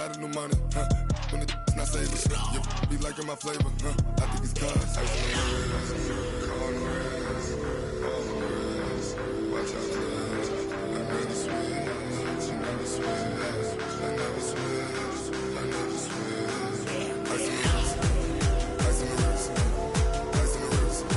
lot of new money, when it's not saving, you be liking my flavor, I think it's cause. Ice on the wrist, car on the wrist, all on the wrist. Watch out, cuz I never switch, you never switch, I never switch, I never switch. Ice on the wrist, ice on the wrist, ice on the wrist, ice on the wrist, ice on the wrist.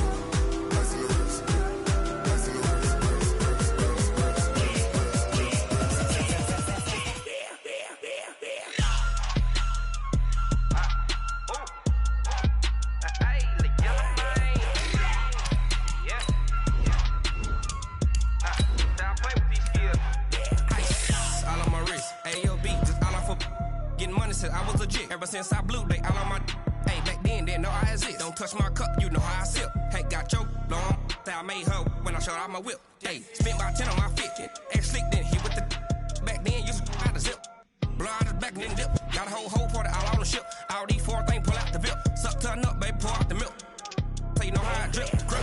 I was legit. Ever since I blew, they all on my. Hey, back then, didn't know I exist. Don't touch my cup, you know how I sip. Hey, got choked, long. I made her when I showed out my whip. Hey, spent about 10 on my fit. Ex slick, then hit with the. Back then, used to out the zip. Blood is back, then dip. Got a whole party all on the ship. All these 4 things, pull out the VIP. Suck, turn up, baby, pour out the milk. So you know how I drip. Grip.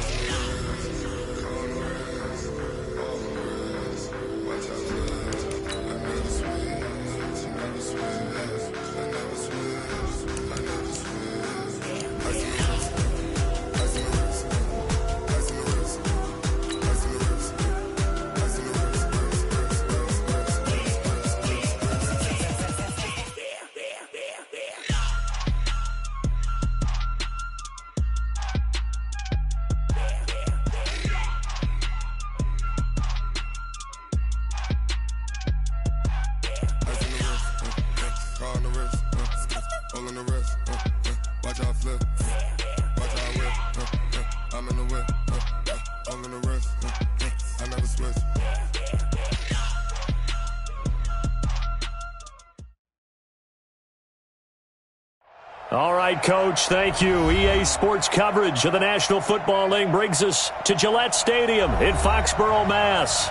Watch out, I never switch, I never switch. All right, Coach, thank you. EA Sports coverage of the National Football League brings us to Gillette Stadium in Foxborough, Mass.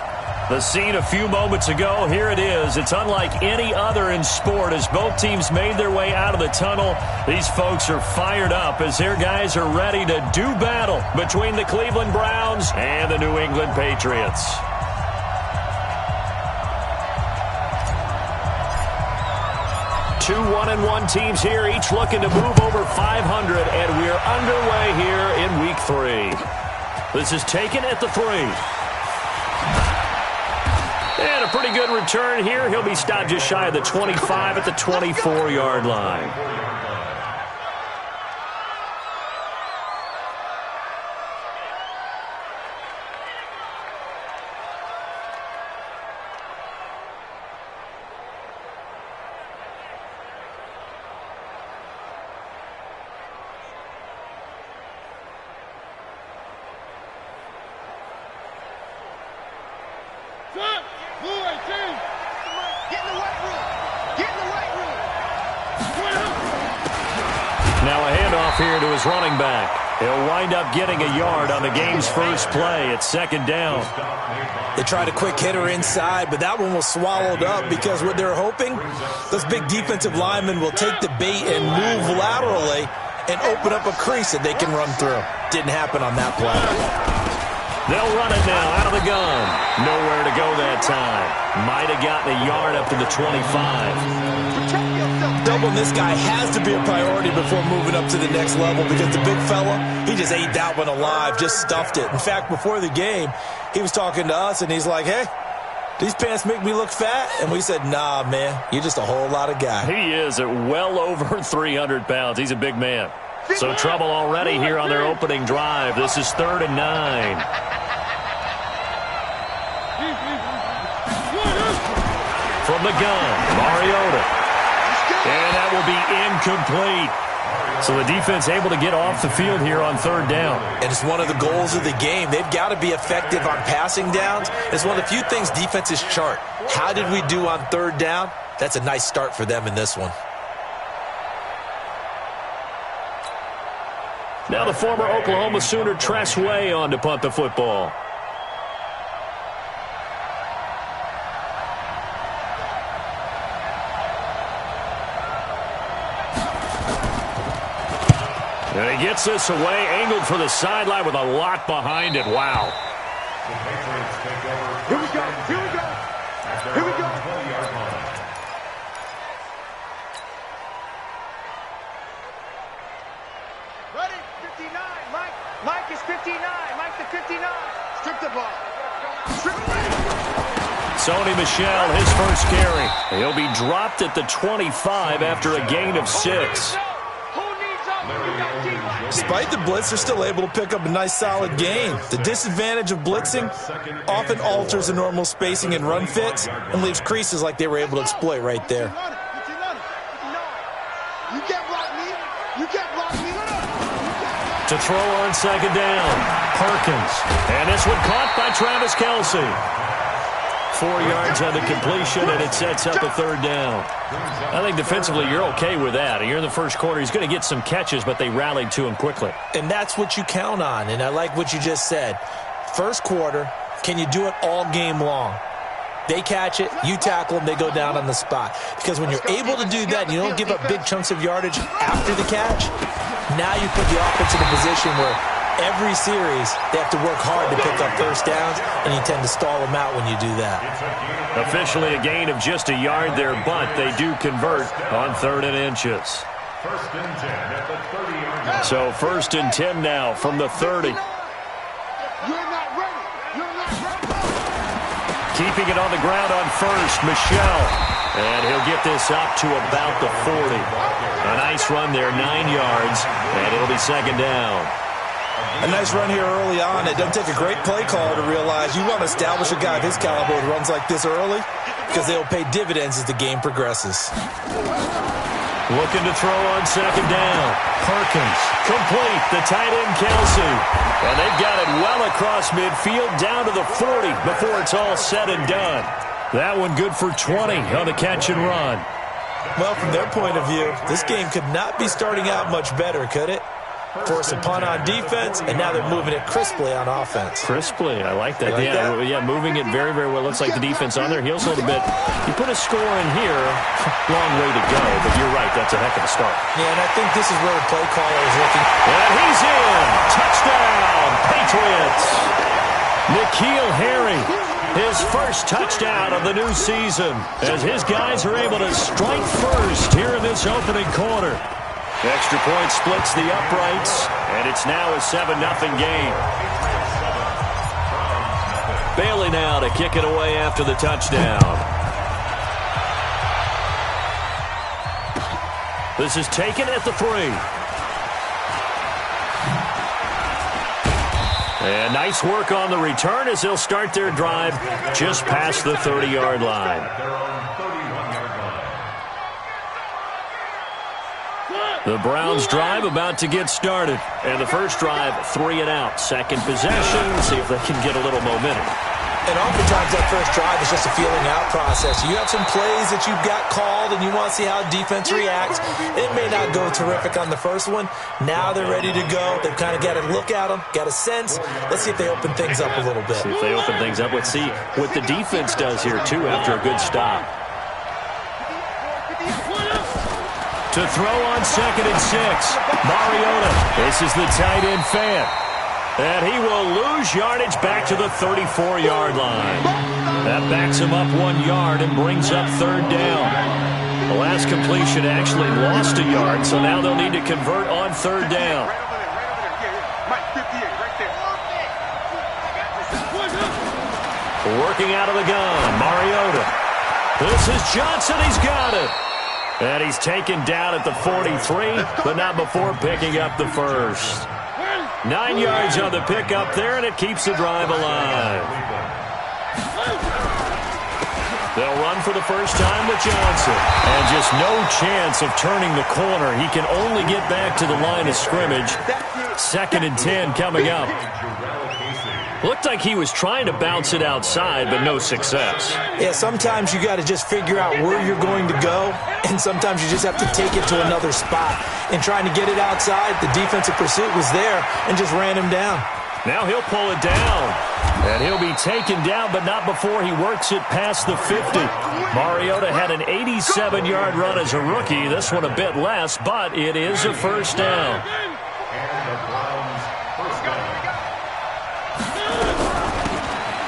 The scene a few moments ago, here it is. It's unlike any other in sport as both teams made their way out of the tunnel. These folks are fired up as their guys are ready to do battle between the Cleveland Browns and the New England Patriots. Two 1-1 teams here, each looking to move over 500, and we're underway here in Week 3. This is taken at the 3. And a pretty good return here. He'll be stopped just shy of the 25 at the 24-yard line. Here to his running back. He'll wind up getting a yard on the game's first play. It's second down. They tried a quick hitter inside, but that one was swallowed up because what they're hoping, those big defensive linemen will take the bait and move laterally and open up a crease that they can run through. Didn't happen on that play. They'll run it now out of the gun. Nowhere to go that time. Might have gotten a yard up to the 25. Doubling this guy has to be a priority before moving up to the next level because the big fella, he just ate that one alive, just stuffed it. In fact, before the game, he was talking to us, and he's like, hey, these pants make me look fat? And we said, nah, man, you're just a whole lot of guy. He is at well over 300 pounds. He's a big man. So trouble already here on their opening drive. This is 3rd and 9. From the gun, Mariota. And that will be incomplete. So the defense able to get off the field here on 3rd down. And it's one of the goals of the game. They've got to be effective on passing downs. It's one of the few things defenses chart. How did we do on 3rd down? That's a nice start for them in this one. Now the former Oklahoma Sooner Tress Way on to punt the football. And he gets this away, angled for the sideline with a lot behind it. Wow. Here we go. Here we go. Here we go. Mike is 59. Mike the 59. Strip the ball. Strip the ball. Sony Michel, his first carry. He'll be dropped at the 25 after a gain of 6. Despite the blitz, they're still able to pick up a nice solid gain. The disadvantage of blitzing often alters the normal spacing and run fits and leaves creases like they were able to exploit right there. You can't block me. You can't block me. To throw on second down, Perkins. And this one caught by Travis Kelce. 4 yards on the completion, and it sets up a third down. I think defensively you're okay with that. You're in the first quarter. He's going to get some catches, but they rallied to him quickly. And that's what you count on, and I like what you just said. First quarter, can you do it all game long? They catch it, you tackle them, they go down on the spot. Because when you're able to do that and you don't give up big chunks of yardage after the catch, now you put the offense in a position where every series they have to work hard to pick up first downs, and you tend to stall them out when you do that. Officially a gain of just a yard there, but they do convert on 3rd and inches. First and 10 at the 30-yard line. So 1st and 10 now from the 30. You're not ready. You're not ready. Keeping it on the ground on first, Michel. And he'll get this up to about the 40. A nice run there, 9 yards, and it'll be second down. A nice run here early on. It doesn't take a great play caller to realize you want to establish a guy of his caliber with runs like this early because they'll pay dividends as the game progresses. Looking to throw on second down. Perkins, complete, the tight end Kelce. And they've got it well across midfield down to the 40 before it's all said and done. That one good for 20 on the catch and run. Well, from their point of view, this game could not be starting out much better, could it? Force a punt on defense, and now they're moving it crisply on offense. Crisply, I like that. Like that? Yeah, moving it very, very well. Looks like the defense on their heels a little bit. You put a score in here, long way to go, but you're right, that's a heck of a start. Yeah, and I think this is where the play caller is looking. And he's in! Touchdown, Patriots! N'Keal Harry, his first touchdown of the new season, as his guys are able to strike first here in this opening quarter. Extra point splits the uprights, and it's now a 7-0 game. Bailey now to kick it away after the touchdown. This is taken at the 3. And nice work on the return as they'll start their drive just past the 30-yard line. The Browns drive about to get started. And the first drive, 3 and out. Second possession, see if they can get a little momentum. And oftentimes that first drive is just a feeling out process. You have some plays that you've got called and you want to see how defense reacts. It may not go terrific on the first one. Now they're ready to go. They've kind of got a look at them, got a sense. Let's see if they open things up a little bit. See if they open things up. Let's see what the defense does here, too, after a good stop. To throw on 2nd and 6, Mariota. This is the tight end Fant. And he will lose yardage back to the 34-yard line. That backs him up 1 yard and brings up 3rd down. The last completion actually lost a yard, so now they'll need to convert on 3rd down. Working out of the gun, Mariota. This is Johnson, he's got it. And he's taken down at the 43, but not before picking up the first. 9 yards on the pickup there, and it keeps the drive alive. They'll run for the first time with Johnson. And just no chance of turning the corner. He can only get back to the line of scrimmage. 2nd and 10 coming up. Looked like he was trying to bounce it outside, but no success. Yeah, sometimes you got to just figure out where you're going to go, and sometimes you just have to take it to another spot. And trying to get it outside, the defensive pursuit was there and just ran him down. Now he'll pull it down, and he'll be taken down, but not before he works it past the 50. Mariota had an 87-yard run as a rookie. This one a bit less, but it is a first down.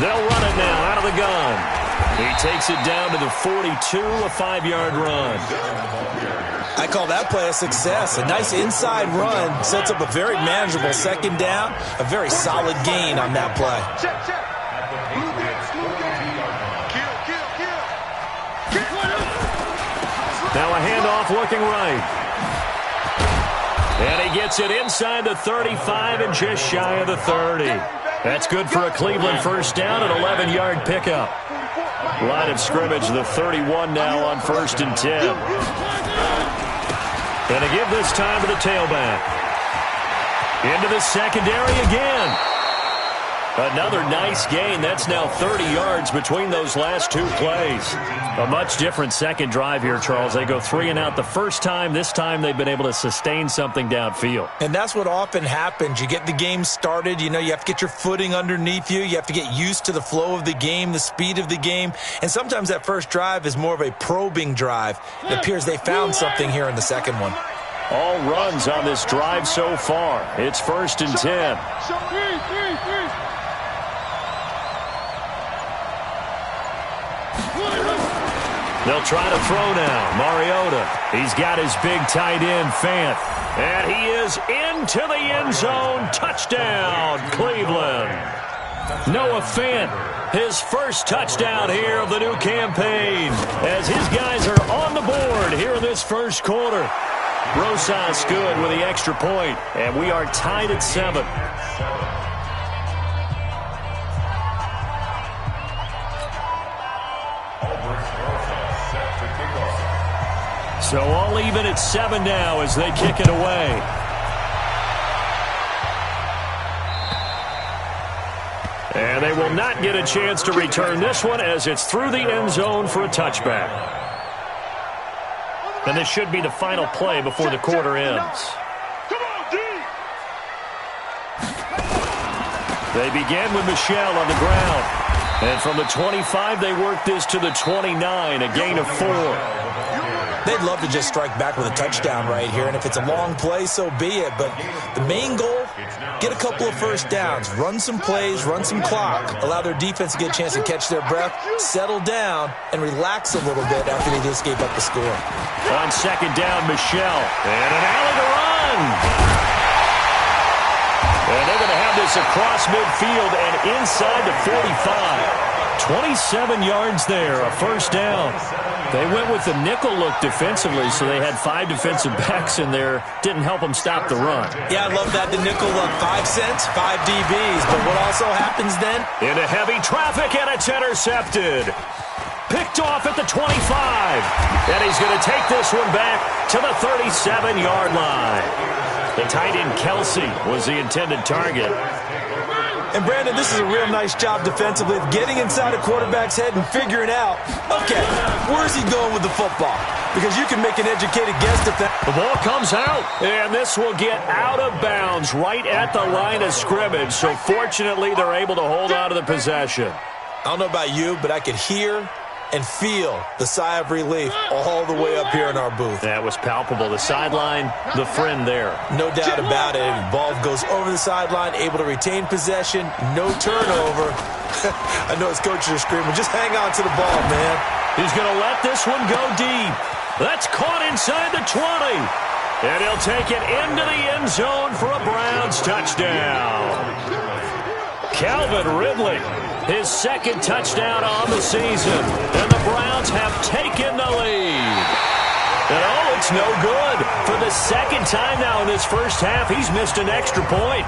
They'll run it now out of the gun. He takes it down to the 42, a 5-yard run. I call that play a success. A nice inside run sets up a very manageable second down, a very solid gain on that play. Check, check. Now a handoff looking right. And he gets it inside the 35 and just shy of the 30. That's good for a Cleveland first down, an 11-yard pickup. Line of scrimmage, the 31 now on 1st and 10. And to give this time to the tailback. Into the secondary again. Another nice gain. That's now 30 yards between those last two plays. A much different second drive here, Charles. They go 3 and out the first time. This time they've been able to sustain something downfield. And that's what often happens. You get the game started. You know, you have to get your footing underneath you. You have to get used to the flow of the game, the speed of the game. And sometimes that first drive is more of a probing drive. It appears they found something here in the second one. All runs on this drive so far. It's 1st and 10. They'll try to throw now. Mariota. He's got his big tight end, Fant. And he is into the end zone. Touchdown, Cleveland. Noah Fant, his first touchdown here of the new campaign, as his guys are on the board here in this first quarter. Rosas good with the extra point, and we are tied at 7. So all even at 7 now as they kick it away. And they will not get a chance to return this one as it's through the end zone for a touchback. And this should be the final play before the quarter ends. They begin with Michel on the ground. And from the 25, they work this to the 29, a gain of 4. They'd love to just strike back with a touchdown right here, and if it's a long play, so be it. But the main goal, get a couple of first downs, run some plays, run some clock, allow their defense to get a chance to catch their breath, settle down, and relax a little bit after they just gave up the score. On second down, Michel. And an alley to run. And they're going to have this across midfield and inside the 45. 27 yards there, a first down. They went with the nickel look defensively, so they had 5 defensive backs in there. Didn't help them stop the run. Yeah, I love that, the nickel look. 5 cents, 5 DBs. But what also happens then? Into heavy traffic, and it's intercepted. Picked off at the 25. And he's going to take this one back to the 37-yard line. The tight end, Kelsey, was the intended target. And, Brandon, this is a real nice job defensively of getting inside a quarterback's head and figuring out, okay, where's he going with the football? Because you can make an educated guess at that. The ball comes out, and this will get out of bounds right at the line of scrimmage. So, fortunately, they're able to hold on to the possession. I don't know about you, but I could hear and feel the sigh of relief all the way up here in our booth. That was palpable. The sideline, the friend there. No doubt about it. The ball goes over the sideline, able to retain possession, no turnover. I know his coaches are screaming, just hang on to the ball, man. He's going to let this one go deep. That's caught inside the 20. And he'll take it into the end zone for a Browns touchdown. Calvin Ridley, his second touchdown on the season. And the Browns have taken the lead. And oh, it's no good. For the second time now in this first half, he's missed an extra point.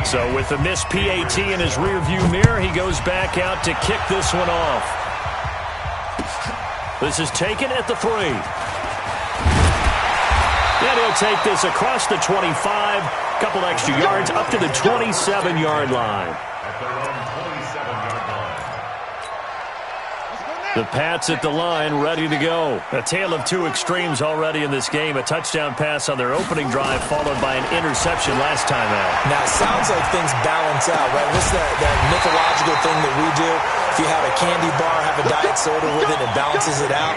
So with the missed PAT in his rearview mirror, he goes back out to kick this one off. This is taken at the 3. And he'll take this across the 25. Couple extra yards up to the 27-yard line. The Pats at the line, ready to go. A tale of two extremes already in this game. A touchdown pass on their opening drive, followed by an interception last time out. Now, it sounds like things balance out, right? What's that mythological thing that we do? If you have a candy bar, have a diet soda with it, it balances it out.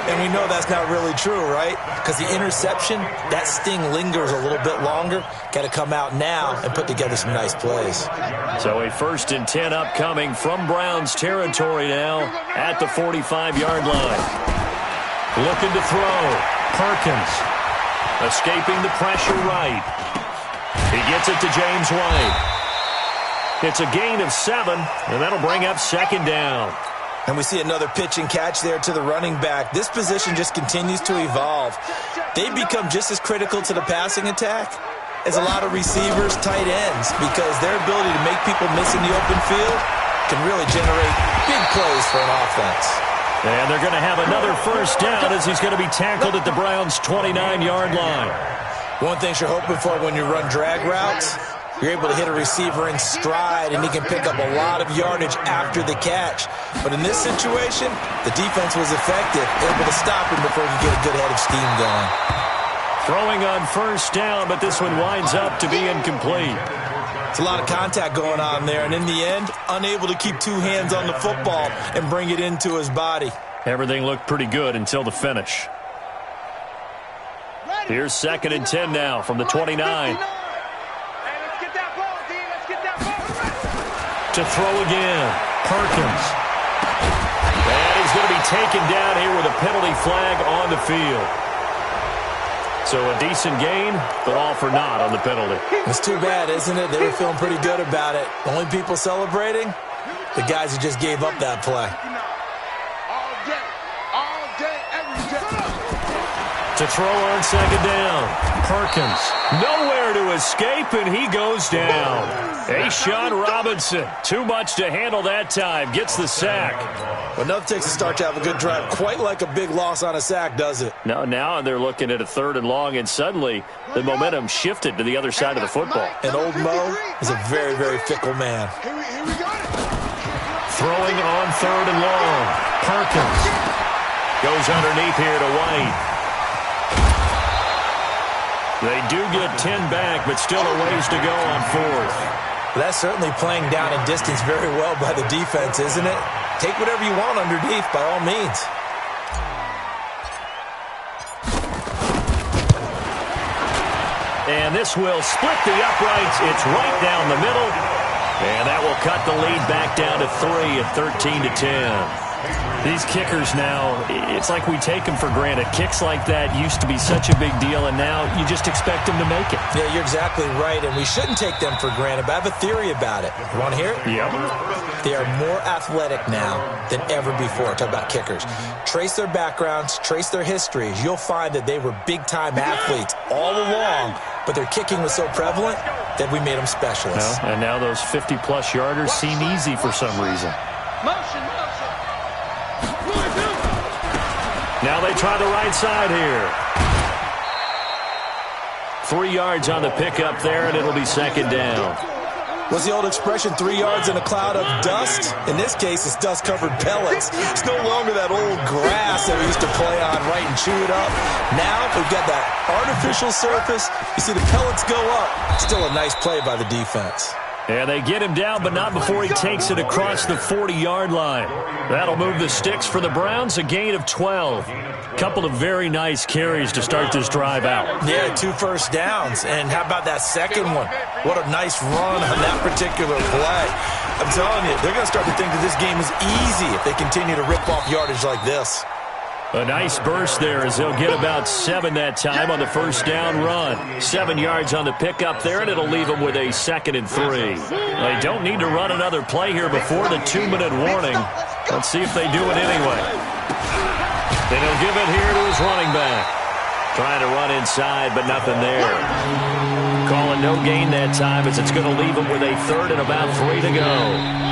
And we know that's not really true, right? Because the interception, that sting lingers a little bit longer. Got to come out now and put together some nice plays. So a 1st and 10 upcoming from Browns territory now at the 45-yard line. Looking to throw. Perkins escaping the pressure right. He gets it to James White. It's a gain of 7, and that'll bring up 2nd down. And we see another pitch and catch there to the running back. This position just continues to evolve. They've become just as critical to the passing attack as a lot of receivers, tight ends, because their ability to make people miss in the open field can really generate big plays for an offense. And they're going to have another 1st down as he's going to be tackled at the Browns' 29-yard line. One thing you're hoping for when you run drag routes, you're able to hit a receiver in stride, and he can pick up a lot of yardage after the catch. But in this situation, the defense was effective, able to stop him before he could get a good head of steam going. Throwing on 1st down, but this one winds up to be incomplete. It's a lot of contact going on there, and in the end, unable to keep 2 hands on the football and bring it into his body. Everything looked pretty good until the finish. Here's 2nd and 10 now from the 29. To throw again, Perkins. And he's going to be taken down here with a penalty flag on the field. So a decent gain, but all for naught on the penalty. It's too bad, isn't it? They were feeling pretty good about it. Only people celebrating, the guys who just gave up that play. All day, every day. To throw on 2nd down, Perkins. Nowhere to escape, and he goes down. A'Shawn Robinson, too much to handle that time, gets the sack. But nothing takes a start to have a good drive, quite like a big loss on a sack, does it? No, now they're looking at a 3rd and long, and suddenly the momentum shifted to the other side of the football. And old Mo is a very, very fickle man. Here we got it. Throwing on 3rd and long, Perkins. Goes underneath here to White. They do get 10 back, but still a ways to go on 4th. That's certainly playing down in distance very well by the defense, isn't it? Take whatever you want underneath, by all means. And this will split the uprights. It's right down the middle. And that will cut the lead back down to 3 at 13-10. These kickers now, it's like we take them for granted. Kicks like that used to be such a big deal, and now you just expect them to make it. Yeah, you're exactly right, and we shouldn't take them for granted, but I have a theory about it. You want to hear it? Yep. They are more athletic now than ever before. Talk about kickers. Trace their backgrounds, trace their histories. You'll find that they were big-time athletes all along, but their kicking was so prevalent that we made them specialists. Well, and now those 50-plus yarders seem easy for some reason. Motion. Now they try the right side here. 3 yards on the pickup there, and it'll be 2nd down. What's the old expression, 3 yards in a cloud of dust? In this case, it's dust-covered pellets. It's no longer that old grass that we used to play on, right, and chew it up. Now we've got that artificial surface. You see the pellets go up. Still a nice play by the defense. And they get him down, but not before he takes it across the 40-yard line. That'll move the sticks for the Browns, a gain of 12. Couple of very nice carries to start this drive out. Yeah, 2 first downs. And how about that second one? What a nice run on that particular play. I'm telling you, they're going to start to think that this game is easy if they continue to rip off yardage like this. A nice burst there as they'll get about 7 that time on the 1st down run. 7 yards on the pickup there, and it'll leave them with a 2nd and 3. They don't need to run another play here before the 2-minute warning. Let's see if they do it anyway. And he'll give it here to his running back. Trying to run inside, but nothing there. Calling no gain that time as it's going to leave them with a 3rd and about 3 to go.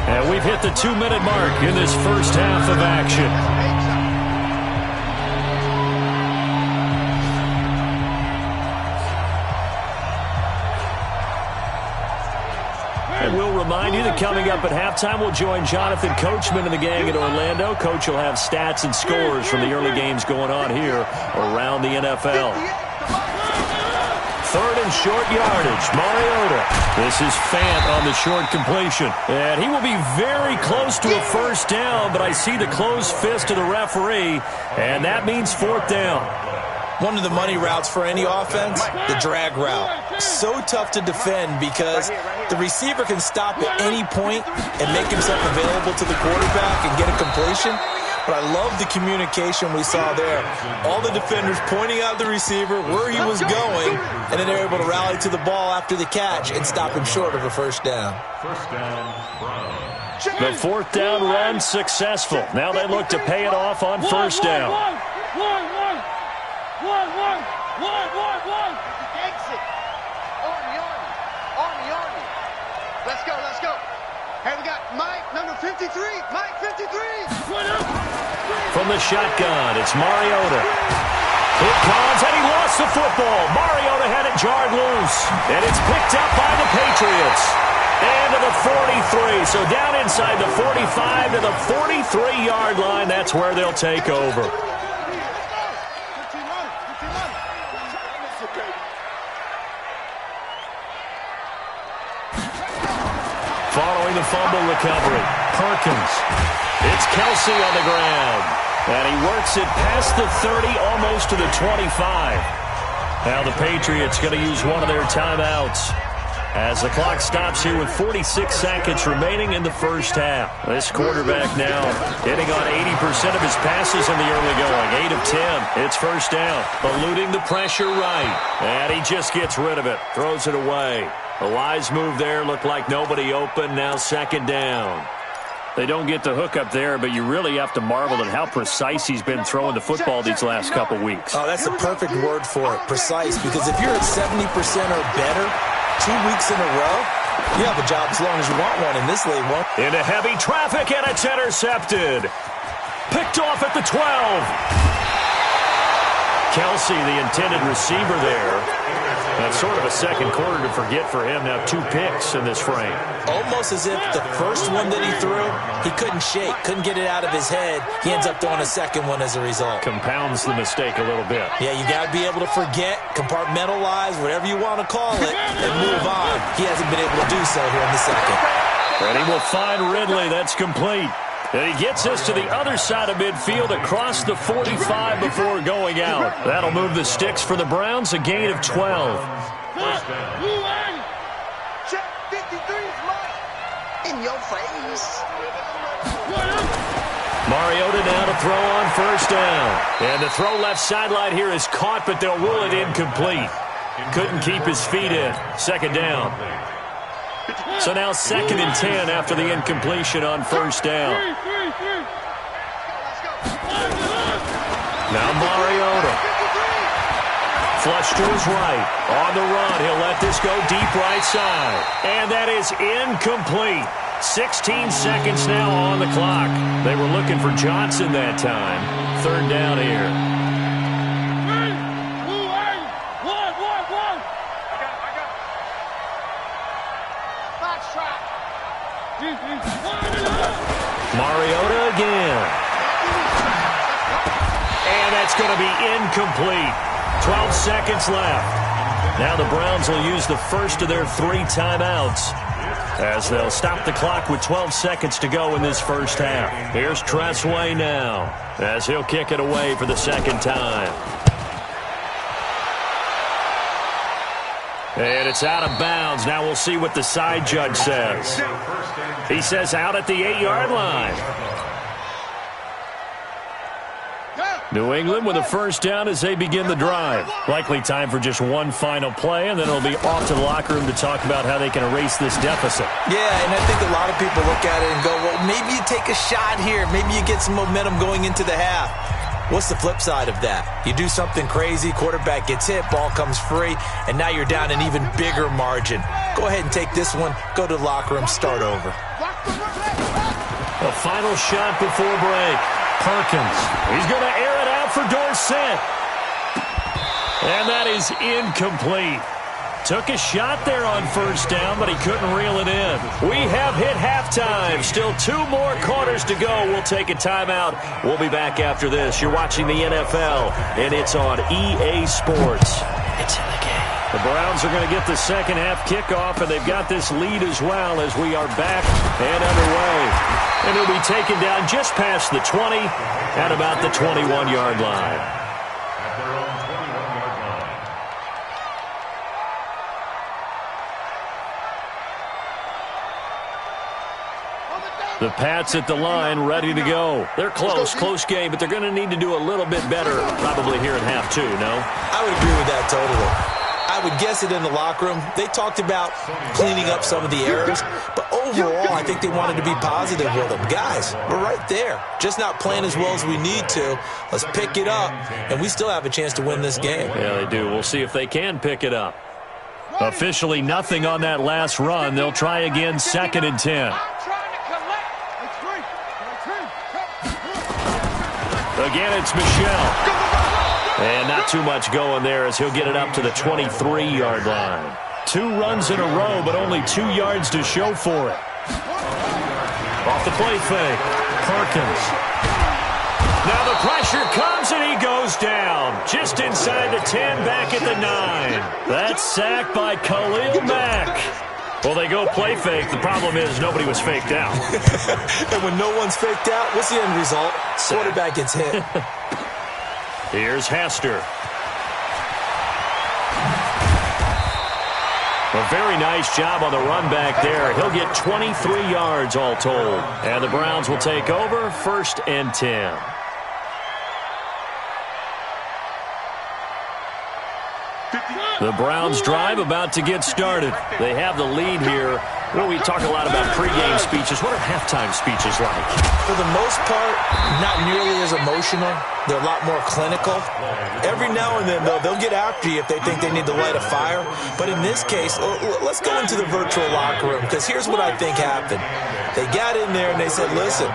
And we've hit the 2-minute mark in this first half of action. And we'll remind you that coming up at halftime, we'll join Jonathan Coachman and the gang in Orlando. Coach will have stats and scores from the early games going on here around the NFL. 3rd and short yardage, Mariota. This is Fant on the short completion. And he will be very close to a 1st down, but I see the closed fist of the referee, and that means 4th down. One of the money routes for any offense, the drag route. So tough to defend because the receiver can stop at any point and make himself available to the quarterback and get a completion. but I love the communication we saw there. All the defenders pointing out the receiver, where he was going, and then they're able to rally to the ball after the catch and stop him short of a first down. First down, Browns. The fourth down run successful. Now they look to pay it off on first down. Exit. Army. Let's go. Hey, we got Mike, number 53. Mike, 53. From the shotgun, it's Mariota. Here comes, and he lost the football. Mariota had it jarred loose, and it's picked up by the Patriots. And to the 43, so down inside the 45 to the 43-yard line. That's where they'll take over. Following the fumble recovery, Perkins. It's Kelsey on the ground. And he works it past the 30, almost to the 25. Now the Patriots going to use one of their timeouts as the clock stops here with 46 seconds remaining in the first half. This quarterback now hitting on 80% of his passes in the early going. 8 of 10. It's first down. Eluding the pressure right. And he just gets rid of it. Throws it away. A wise move there. Looked like nobody open. Now second down. They don't get the hook up there, but you really have to marvel at how precise he's been throwing the football these last couple weeks. Oh, that's the perfect word for it, precise, because if you're at 70% or better 2 weeks in a row, you have a job as long as you want one in this league. Into heavy traffic, and it's intercepted. Picked off at the 12. Kelsey, the intended receiver there. That's sort of a second quarter to forget for him. Now 2 picks in this frame. Almost as if the first one that he threw, he couldn't shake, couldn't get it out of his head. He ends up throwing a second one as a result. Compounds the mistake a little bit. Yeah, you got to be able to forget, compartmentalize, whatever you want to call it, and move on. He hasn't been able to do so here in the second. And he will find Ridley. That's complete. And he gets us to the other side of midfield across the 45 before going out. That'll move the sticks for the Browns, a gain of 12. Check 53's Mike. In your face. Mariota now to throw on first down. And the throw left sideline here is caught, but they'll rule it incomplete. Couldn't keep his feet in. Second down. So now 2nd and 10 after the incompletion on first down. Now Mariota. Flush to his right. On the run. He'll let this go deep right side. And that is incomplete. 16 seconds now on the clock. They were looking for Johnson that time. Third down here. Mariota again. And that's going to be incomplete. 12 seconds left. Now the Browns will use the first of their 3 timeouts as they'll stop the clock with 12 seconds to go in this first half. Here's Tressway now as he'll kick it away for the second time. And it's out of bounds. Now we'll see what the side judge says. He says out at the 8-yard line. New England with a first down as they begin the drive. Likely time for just one final play, and then it'll be off to the locker room to talk about how they can erase this deficit. Yeah, and I think a lot of people look at it and go, well, maybe you take a shot here. Maybe you get some momentum going into the half. What's the flip side of that? You do something crazy, quarterback gets hit, ball comes free, and now you're down an even bigger margin. Go ahead and take this one, go to the locker room, start over. A final shot before break. Perkins. He's going to air it out for Dorsett. And that is incomplete. Took a shot there on first down, but he couldn't reel it in. We have hit halftime. Still 2 more quarters to go. We'll take a timeout. We'll be back after this. You're watching the NFL, and it's on EA Sports. It's in the game. The Browns are going to get the second half kickoff, and they've got this lead as well as we are back and underway. And it'll be taken down just past the 20 at about the 21-yard line. The Pats at the line, ready to go. They're close game, but they're going to need to do a little bit better probably here at half two, no? I would agree with that totally. I would guess it in the locker room. They talked about cleaning up some of the errors, but overall, I think they wanted to be positive with them. Guys, we're right there. Just not playing as well as we need to. Let's pick it up, and we still have a chance to win this game. Yeah, they do. We'll see if they can pick it up. Officially nothing on that last run. They'll try again, 2nd and 10. Again, it's Michel. And not too much going there as he'll get it up to the 23-yard line. 2 runs in a row, but only 2 yards to show for it. Off the play fake. Perkins. Now the pressure comes and he goes down. Just inside the 10, back at the 9. That's sacked by Khalil Mack. Well, they go play fake. The problem is nobody was faked out. And when no one's faked out, what's the end result? Quarterback gets hit. Here's Hester. A very nice job on the run back there. He'll get 23 yards all told. And the Browns will take over, 1st and 10. The Browns drive about to get started. They have the lead here. Well, we talk a lot about pregame speeches. What are halftime speeches like? For the most part, not nearly as emotional. They're a lot more clinical. Every now and then, though, they'll get after you if they think they need to light a fire. But in this case, let's go into the virtual locker room, because here's what I think happened. They got in there and they said, listen,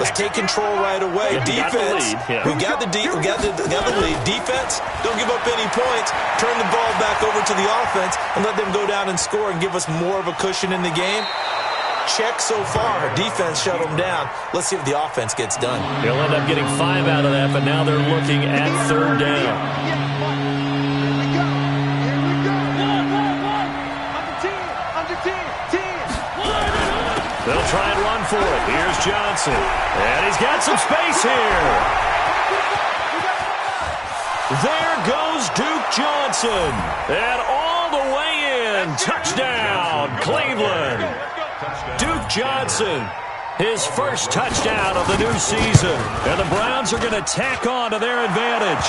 let's take control right away. Defense, we got the lead. Defense, don't give up any points. Turn the ball back over to the offense and let them go down and score and give us more of a cushion in the game. Check so far. Defense shut them down. Let's see if the offense gets done. They'll end up getting 5 out of that, but now they're looking at 3rd down. They'll try and run for it. Here's Johnson. And he's got some space here. There goes Duke Johnson. And all the way in. Touchdown, Cleveland. Duke Johnson, his first touchdown of the new season. And the Browns are going to tack on to their advantage.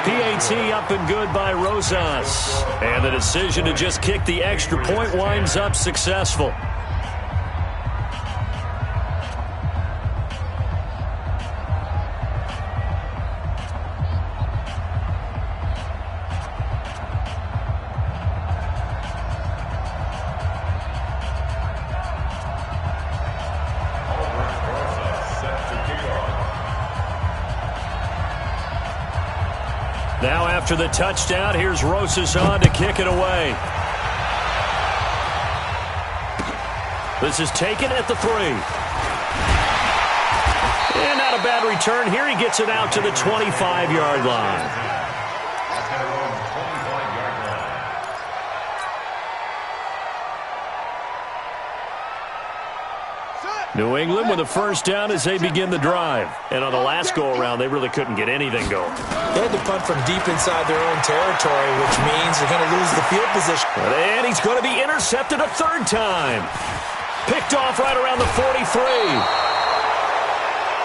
PAT up and good by Rosas. And the decision to just kick the extra point winds up successful. Now after the touchdown, here's Rosas on to kick it away. This is taken at the 3. And not a bad return here. He gets it out to the 25-yard line. New England with a first down as they begin the drive. And on the last go-around, they really couldn't get anything going. They had to punt from deep inside their own territory, which means they're going to lose the field position. And he's going to be intercepted a 3rd time. Picked off right around the 43.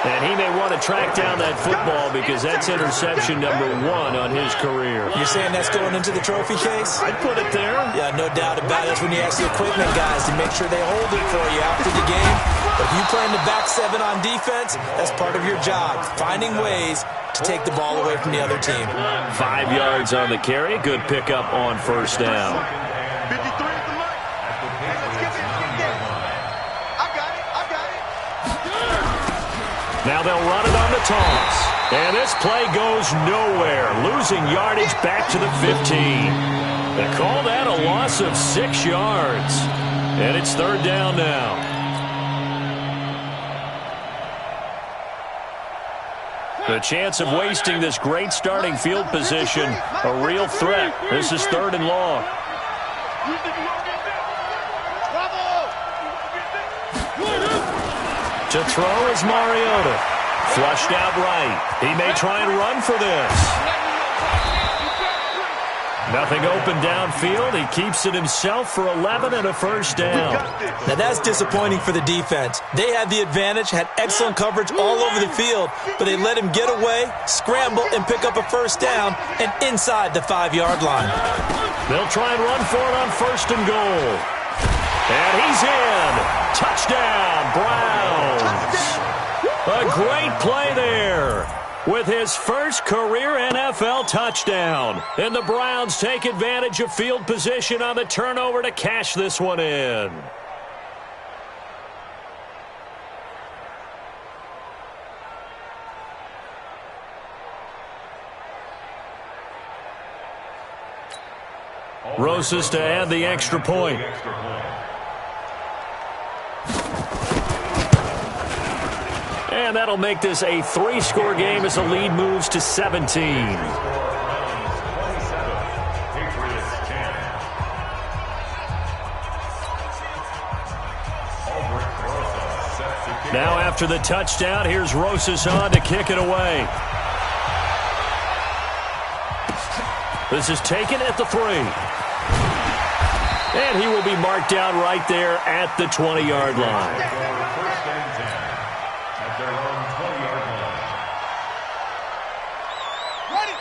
And he may want to track down that football because that's interception number 1 on his career. You're saying that's going into the trophy case? I'd put it there. Yeah, no doubt about it. That's when you ask the equipment guys to make sure they hold it for you after the game. But if you play in the back 7 on defense, that's part of your job, finding ways to take the ball away from the other team. 5 yards on the carry. Good pickup on first down. 53 at the mark. Let's get it. I got it. Now they'll run it on the toss. And this play goes nowhere. Losing yardage back to the 15. They call that a loss of 6 yards. And it's 3rd down now. The chance of wasting this great starting field position, a real threat. This is 3rd and long. To throw is Mariota. Flushed out right. He may try and run for this. Nothing open downfield. He keeps it himself for 11 and a first down. Now that's disappointing for the defense. They had the advantage, had excellent coverage all over the field, but they let him get away, scramble, and pick up a first down and inside the 5-yard line. They'll try and run for it on first and goal. And he's in. Touchdown, Browns. A great play there with his first career NFL touchdown. And the Browns take advantage of field position on the turnover to cash this one in. Rosas to add the extra point. And that'll make this a 3-score game as the lead moves to 17. Now after the touchdown, here's Rosas on to kick it away. This is taken at the 3. And he will be marked down right there at the 20-yard line. First and 10 at their own 20-yard line.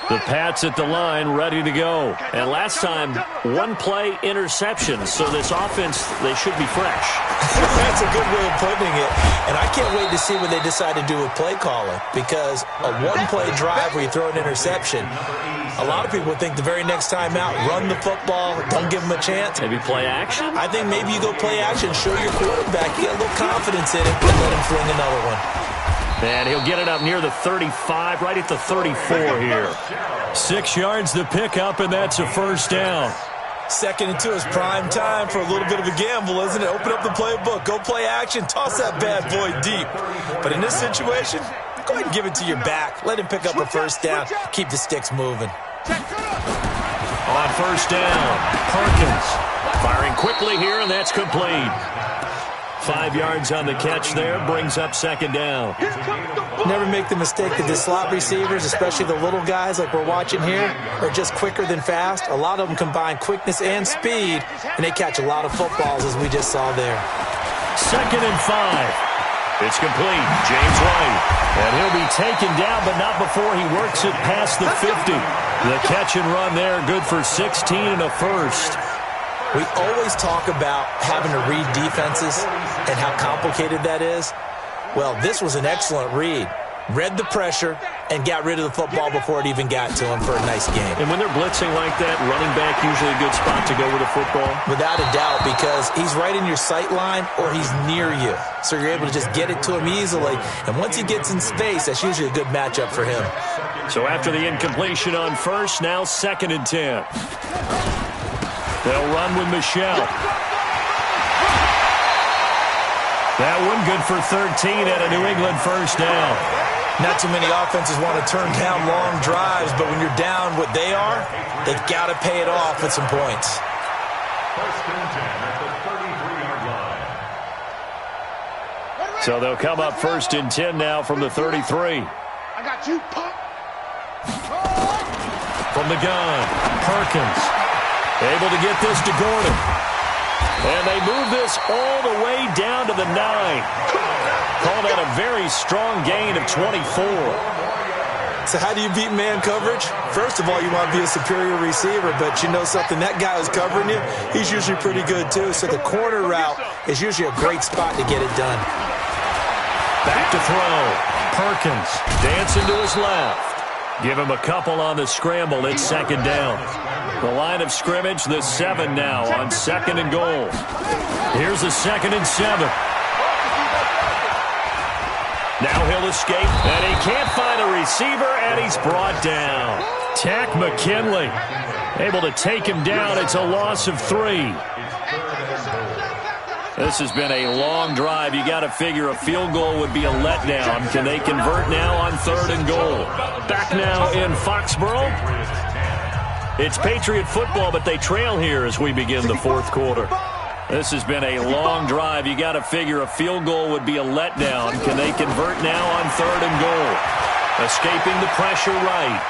The Pats at the line, ready to go. And last time, one-play interception, so this offense, they should be fresh. That's a good way of putting it. And I can't wait to see what they decide to do with play calling, because a one-play drive where you throw an interception, a lot of people think the very next time out, run the football, don't give them a chance. Maybe play action? I think maybe you go play action, show your quarterback, you get a little confidence in it, and let him fling another one. And he'll get it up near the 35, right at the 34 here. 6 yards to pick up, and that's a first down. 2nd and 2 is prime time for a little bit of a gamble, isn't it? Open up the playbook, go play action, toss that bad boy deep. But in this situation, go ahead and give it to your back. Let him pick up a first down. Keep the sticks moving. On first down, Perkins firing quickly here, and that's complete. 5 yards on the catch there, brings up second down. Never make the mistake that the slot receivers, especially the little guys like we're watching here, are just quicker than fast. A lot of them combine quickness and speed, and they catch a lot of footballs, as we just saw there. 2nd and 5. It's complete. James White. And he'll be taken down, but not before he works it past the 50. The catch and run there, good for 16 and a first. We always talk about having to read defenses and how complicated that is. Well, this was an excellent read. Read the pressure and got rid of the football before it even got to him for a nice game. And when they're blitzing like that, running back usually a good spot to go with the football? Without a doubt, because he's right in your sight line or he's near you. So you're able to just get it to him easily. And once he gets in space, that's usually a good matchup for him. So after the incompletion on first, now 2nd and 10. They'll run with Michelle. That one good for 13 at a New England first down. Not too many offenses want to turn down long drives, but when you're down what they are, they've got to pay it off with some points. First and 10 at the 33-yard line. So they'll come up first and 10 now from the 33. I got you, punk. From the gun, Perkins. Able to get this to Gordon. And they move this all the way down to the 9. Called out a very strong gain of 24. So how do you beat man coverage? First of all, you want to be a superior receiver, but you know something, that guy who's covering you, he's usually pretty good too. So the corner route is usually a great spot to get it done. Back to throw. Perkins dancing to his left. Give him a couple on the scramble. It's second down. The line of scrimmage, the 7 now on 2nd and goal. Here's the 2nd and 7. Now he'll escape, and he can't find a receiver, and he's brought down. Tack McKinley able to take him down. It's a loss of 3. This has been a long drive. You got to figure a field goal would be a letdown. Can they convert now on 3rd and goal? Back now in Foxborough. It's Patriot football, but they trail here as we begin the 4th quarter. This has been a long drive. You got to figure a field goal would be a letdown. Can they convert now on 3rd and goal? Escaping the pressure right.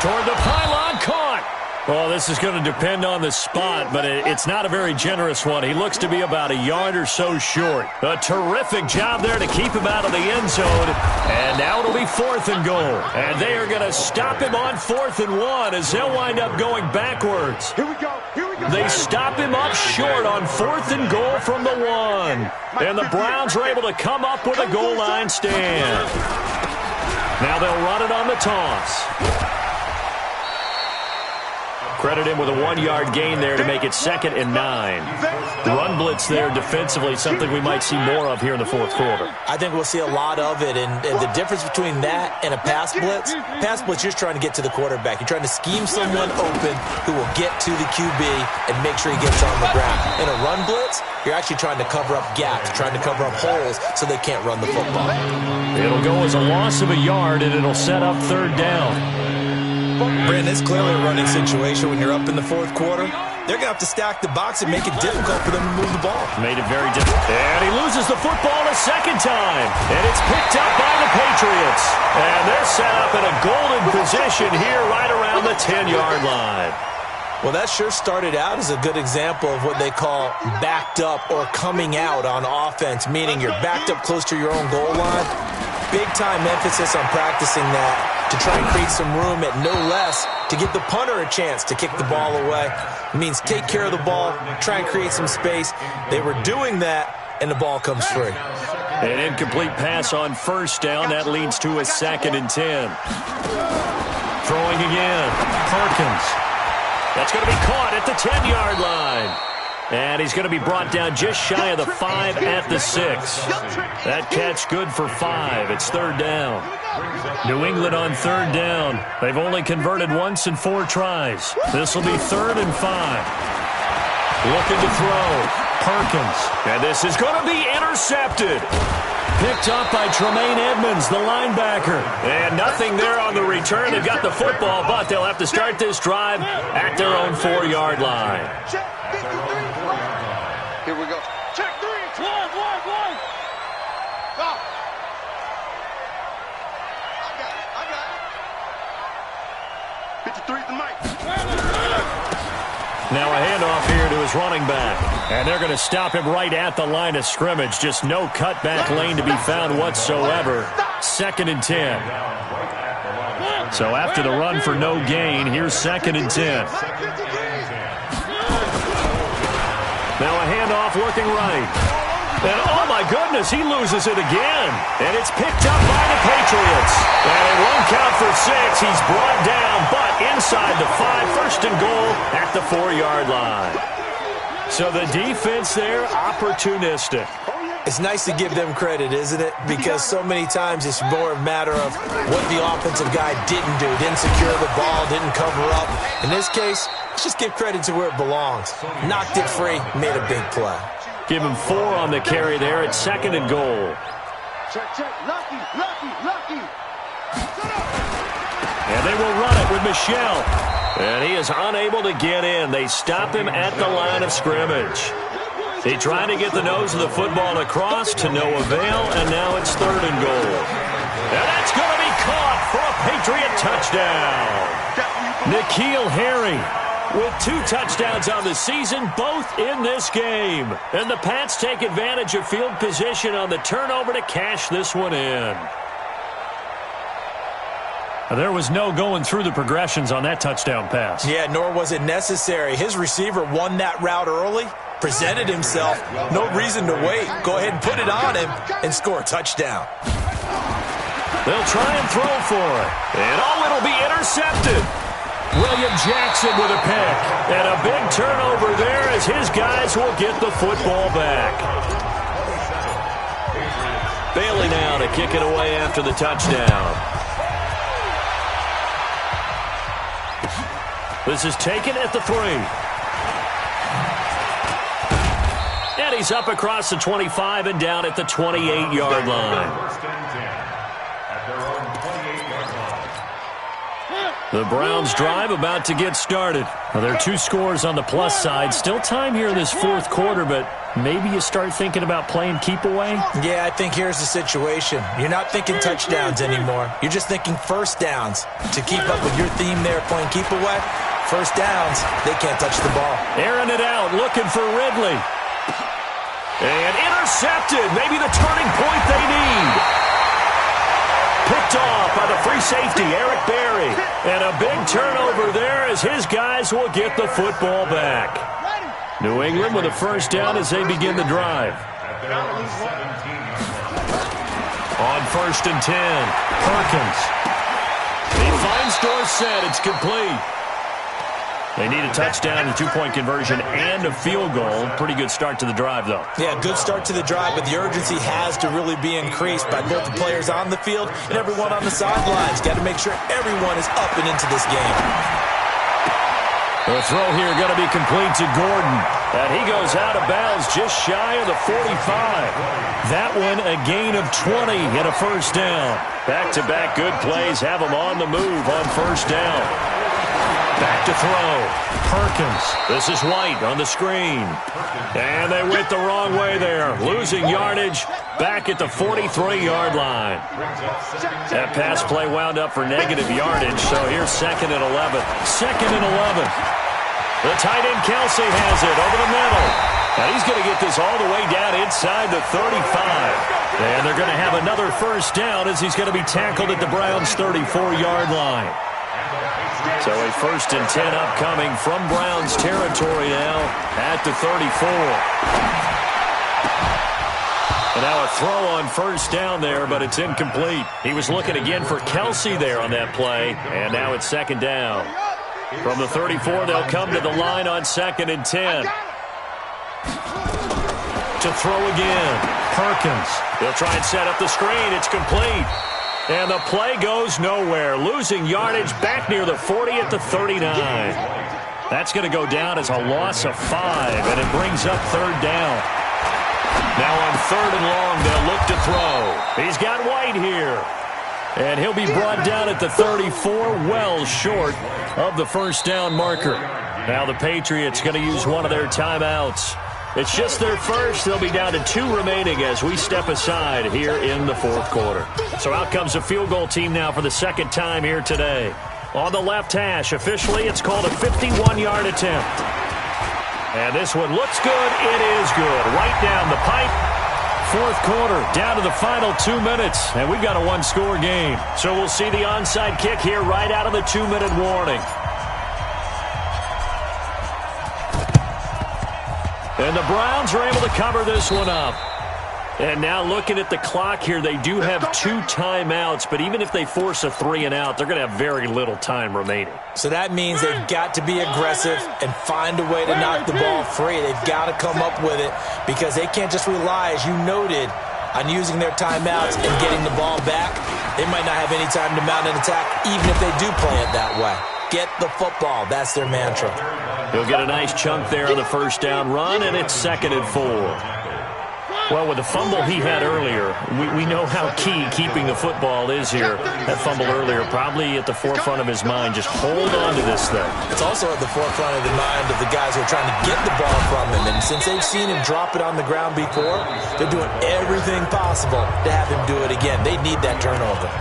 Toward the pylon, caught. Well, this is going to depend on the spot, but it's not a very generous one. He looks to be about a yard or so short. A terrific job there to keep him out of the end zone. And now it'll be 4th and goal. And they are going to stop him on 4th and 1 as they'll wind up going backwards. Here we go. Here we go. They stop him up short on 4th and goal from the 1. And the Browns are able to come up with a goal line stand. Now they'll run it on the toss. Credit him with a 1-yard gain there to make it 2nd and 9. Run blitz there defensively, something we might see more of here in the 4th quarter. I think we'll see a lot of it, and the difference between that and a pass blitz, you're just trying to get to the quarterback. You're trying to scheme someone open who will get to the QB and make sure he gets on the ground. In a run blitz, you're actually trying to cover up gaps, trying to cover up holes so they can't run the football. It'll go as a loss of a yard, and it'll set up 3rd down. Brandon, it's clearly a running situation when you're up in the 4th quarter. They're going to have to stack the box and make it difficult for them to move the ball. Made it very difficult. And he loses the football a 2nd time. And it's picked up by the Patriots. And they're set up in a golden position here right around the 10-yard line. Well, that sure started out as a good example of what they call backed up or coming out on offense, meaning you're backed up close to your own goal line. Big-time emphasis on practicing that to try and create some room at no less to give the punter a chance to kick the ball away. It means take care of the ball, try and create some space. They were doing that, and the ball comes free. An incomplete pass on 1st down. That leads to a 2nd and 10. Throwing again. Perkins. That's going to be caught at the 10-yard line. And he's going to be brought down just shy of the 5 at the 6. That catch good for 5. It's 3rd down. New England on 3rd down. They've only converted once in 4 tries. This will be 3rd and 5. Looking to throw. Perkins. And this is going to be intercepted. Picked up by Tremaine Edmonds, the linebacker. And nothing there on the return. They've got the football, but they'll have to start this drive at their own 4-yard line. Here we go. Check 3. It's 1. Go. I got it. 53 the mic. Now a handoff here to his running back. And they're going to stop him right at the line of scrimmage. Just no cutback lane to be found whatsoever. 2nd and 10. So after the run for no gain, here's 2nd and 10. Now a handoff looking right. And oh my goodness, he loses it again. And it's picked up by the Patriots. And it won't count for 6. He's brought down, but inside the 5, 1st and goal at the 4-yard line. So the defense there, opportunistic. It's nice to give them credit, isn't it? Because so many times it's more a matter of what the offensive guy didn't do. Didn't secure the ball, didn't cover up. In this case, let's just give credit to where it belongs. Knocked it free, made a big play. Give him 4 on the carry there at 2nd and goal. Check. Lucky. And they will run it with Michel. And he is unable to get in. They stop him at the line of scrimmage. He tried to get the nose of the football across to no avail, and now it's 3rd and goal. And that's going to be caught for a Patriot touchdown. N'Keal Harry with 2 touchdowns on the season, both in this game. And the Pats take advantage of field position on the turnover to cash this one in. There was no going through the progressions on that touchdown pass. Yeah, nor was it necessary. His receiver won that route early, presented himself. No reason to wait. Go ahead and put it on him and score a touchdown. They'll try and throw for it. And it'll be intercepted. William Jackson with a pick. And a big turnover there as his guys will get the football back. Bailey now to kick it away after the touchdown. This is taken at the 3. And he's up across the 25 and down at the 28-yard line. First and 10 at their own 28-yard line. The Browns drive about to get started. Now, there are 2 scores on the plus side. Still time here in this fourth quarter, but maybe you start thinking about playing keep away? Yeah, I think here's the situation. You're not thinking touchdowns anymore. You're just thinking first downs. To keep up with your theme there, playing keep away, first downs, they can't touch the ball. Airing it out, looking for Ridley. And intercepted. Maybe the turning point they need. Picked off by the free safety, Eric Berry. And a big turnover there as his guys will get the football back. New England with a first down as they begin the drive. On 1st and 10, Perkins. He finds Dorsett. It's complete. They need a touchdown, a 2-point conversion, and a field goal. Pretty good start to the drive, though. Yeah, good start to the drive, but the urgency has to really be increased by both the players on the field and everyone on the sidelines. Got to make sure everyone is up and into this game. The throw here going to be complete to Gordon. And he goes out of bounds just shy of the 45. That one a gain of 20 and a first down. Back-to-back good plays have him on the move on first down. Back to throw. Perkins. This is White on the screen. And they went the wrong way there. Losing yardage back at the 43-yard line. That pass play wound up for negative yardage, so here's 2nd and 11. 2nd and 11. The tight end Kelsey has it over the middle. And he's going to get this all the way down inside the 35. And they're going to have another first down as he's going to be tackled at the Browns' 34-yard line. So a 1st and 10 upcoming from Browns territory now at the 34. And now a throw on first down there, but it's incomplete. He was looking again for Kelsey there on that play, and now it's 2nd down. From the 34, they'll come to the line on 2nd and 10. To throw again, Perkins. They'll try and set up the screen. It's complete. And the play goes nowhere. Losing yardage back near the 40 at the 39. That's going to go down as a loss of 5, and it brings up 3rd down. Now on 3rd and long, they'll look to throw. He's got White here. And he'll be brought down at the 34, well short of the first down marker. Now the Patriots going to use one of their timeouts. It's just their first. They'll be down to 2 remaining as we step aside here in the fourth quarter. So out comes a field goal team now for the 2nd time here today. On the left hash, officially it's called a 51-yard attempt. And this one looks good. It is good. Right down the pipe. Fourth quarter, down to the final 2 minutes. And we've got a 1-score game. So we'll see the onside kick here right out of the 2-minute warning. And the Browns are able to cover this one up. And now looking at the clock here, they do have 2 timeouts, but even if they force a 3-and-out, they're going to have very little time remaining. So that means they've got to be aggressive and find a way to knock the ball free. They've got to come up with it because they can't just rely, as you noted, on using their timeouts and getting the ball back. They might not have any time to mount an attack, even if they do play it that way. Get the football. That's their mantra. He'll get a nice chunk there on the first down run, and it's 2nd and 4. Well, with the fumble he had earlier, we know how key keeping the football is here. That fumble earlier probably at the forefront of his mind. Just hold on to this thing. It's also at the forefront of the mind of the guys who are trying to get the ball from him. And since they've seen him drop it on the ground before, they're doing everything possible to have him do it again. They need that turnover.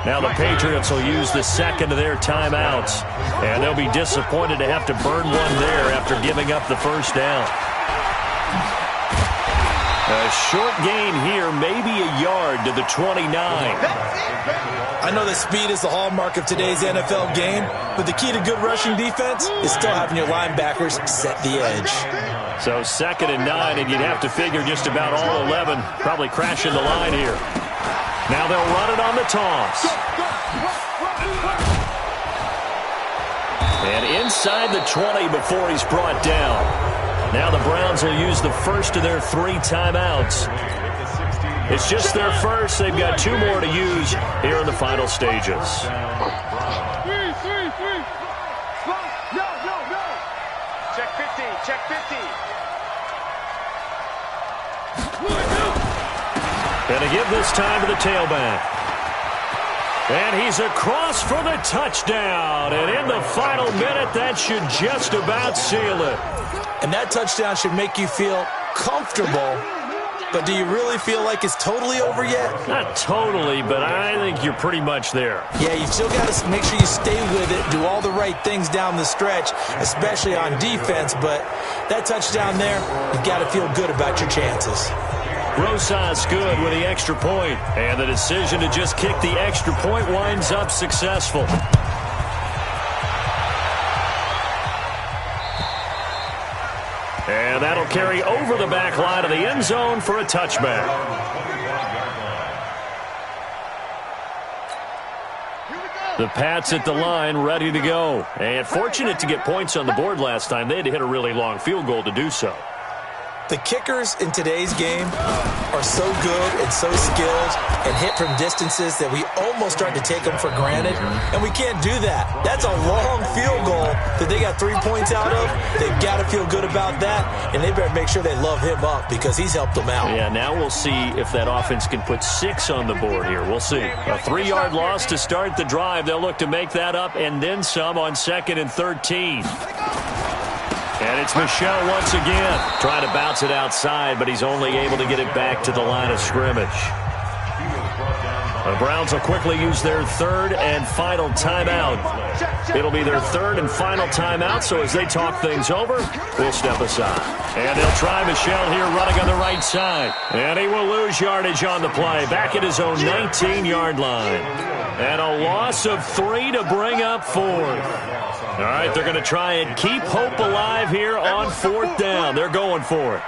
Now the Patriots will use the 2nd of their timeouts. And they'll be disappointed to have to burn one there after giving up the first down. A short gain here, maybe a yard to the 29. I know that speed is the hallmark of today's NFL game, but the key to good rushing defense is still having your linebackers set the edge. So 2nd and 9, and you'd have to figure just about all 11 probably crashing the line here. Now they'll run it on the toss. And inside the 20 before he's brought down. Now the Browns will use the first of their 3 timeouts. It's just their first. They've got 2 more to use here in the final stages. Check 50, check 50. And to give this time to the tailback. And he's across for the touchdown. And in the final minute, that should just about seal it. And that touchdown should make you feel comfortable. But do you really feel like it's totally over yet? Not totally, but I think you're pretty much there. Yeah, you've still got to make sure you stay with it, do all the right things down the stretch, especially on defense. But that touchdown there, you've got to feel good about your chances. Rosas good with the extra point. And the decision to just kick the extra point winds up successful. And that'll carry over the back line of the end zone for a touchback. The Pats at the line, ready to go. And fortunate to get points on the board last time. They had to hit a really long field goal to do so. The kickers in today's game are so good and so skilled and hit from distances that we almost start to take them for granted, and we can't do that. That's a long field goal that they got 3 points out of. They've got to feel good about that, and they better make sure they love him up because he's helped them out. Yeah, now we'll see if that offense can put 6 on the board here. We'll see. A 3-yard loss to start the drive. They'll look to make that up and then some on 2nd and 13. And it's Michel once again trying to bounce it outside, but he's only able to get it back to the line of scrimmage. The Browns will quickly use their 3rd and final timeout. It'll be their 3rd and final timeout, so as they talk things over, we'll step aside. And they'll try Michel here running on the right side. And he will lose yardage on the play, back at his own 19-yard line. And a loss of 3 to bring up 4th. All right, they're going to try and keep hope alive here on 4th down. They're going for it.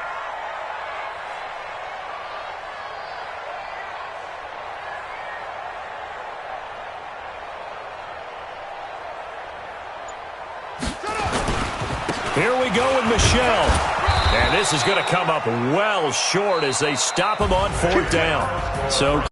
Here we go with Michel. And this is going to come up well short as they stop him on 4th down. So